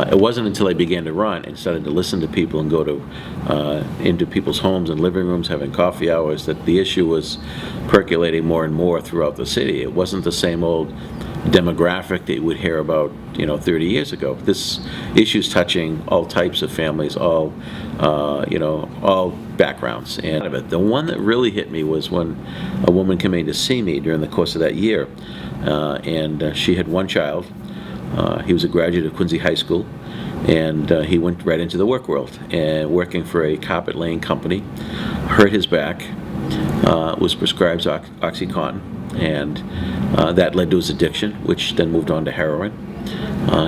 It wasn't until I began to run and started to listen to people and go to into people's homes and living rooms having coffee hours that the issue was percolating more and more throughout the city. It wasn't the same old demographic that you would hear about 30 years ago. This issue's touching all types of families, all all backgrounds. And the one that really hit me was when a woman came in to see me during the course of that year, and she had one child. He was a graduate of Quincy High School, and he went right into the work world and working for a carpet laying company. Hurt his back, was prescribed OxyContin, and that led to his addiction, which then moved on to heroin.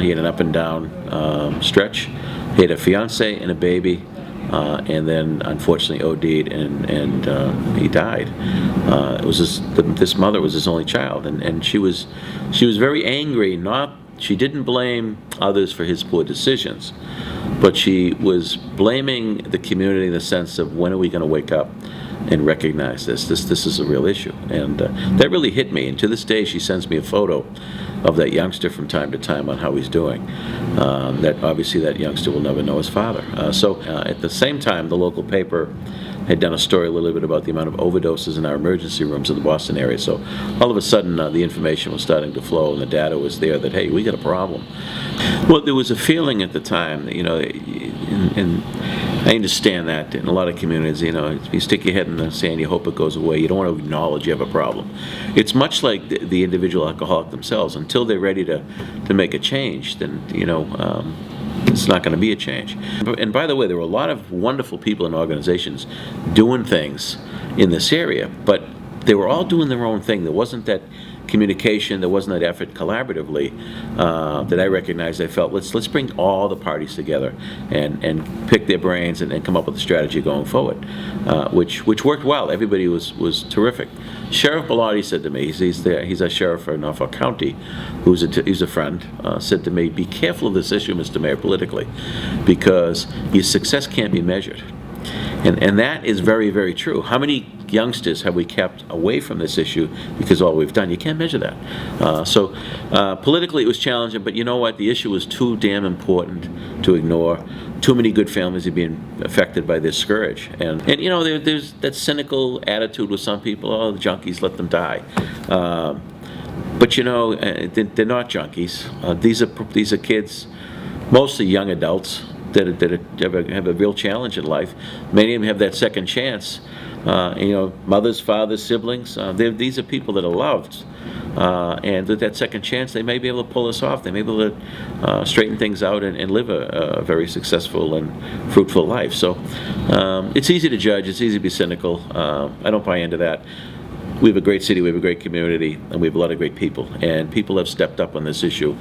He had an up and down stretch. He had a fiance and a baby, and then unfortunately OD'd, and he died. It was this mother was his only child, and she was very angry. She didn't blame others for his poor decisions, but she was blaming the community in the sense of, when are we going to wake up and recognize this? This is a real issue, and that really hit me. And to this day, she sends me a photo of that youngster from time to time on how he's doing. That obviously that youngster will never know his father. So at the same time, the local paper had done a story a little bit about the amount of overdoses in our emergency rooms in the Boston area. So all of a sudden, the information was starting to flow, and the data was there that, hey, we got a problem. Well, there was a feeling at the time that, and I understand that in a lot of communities, you stick your head in the sand, you hope it goes away. You don't want to acknowledge you have a problem. It's much like the individual alcoholic themselves. Until they're ready to make a change, then, it's not going to be a change. And by the way, there were a lot of wonderful people and organizations doing things in this area, but they were all doing their own thing. There wasn't that communication, there wasn't that effort collaboratively that I recognized. I felt, let's bring all the parties together and pick their brains and come up with a strategy going forward, which worked well. Everybody was terrific. Sheriff Bellotti said to me, he's a sheriff for Norfolk County, he's a friend, said to me, be careful of this issue, Mr. Mayor, politically, because your success can't be measured. And that is very, very true. How many youngsters have we kept away from this issue because of all we've done? You can't measure that. So politically it was challenging, but you know what? The issue was too damn important to ignore. Too many good families are being affected by this scourge. And there's that cynical attitude with some people, oh, the junkies, let them die. But they're not junkies. These are kids, mostly young adults, that have a real challenge in life. Many of them have that second chance. Mothers, fathers, siblings. These are people that are loved, and with that second chance, they may be able to pull this off. They may be able to straighten things out and live a very successful and fruitful life. So it's easy to judge. It's easy to be cynical. I don't buy into that. We have a great city. We have a great community, and we have a lot of great people. And people have stepped up on this issue.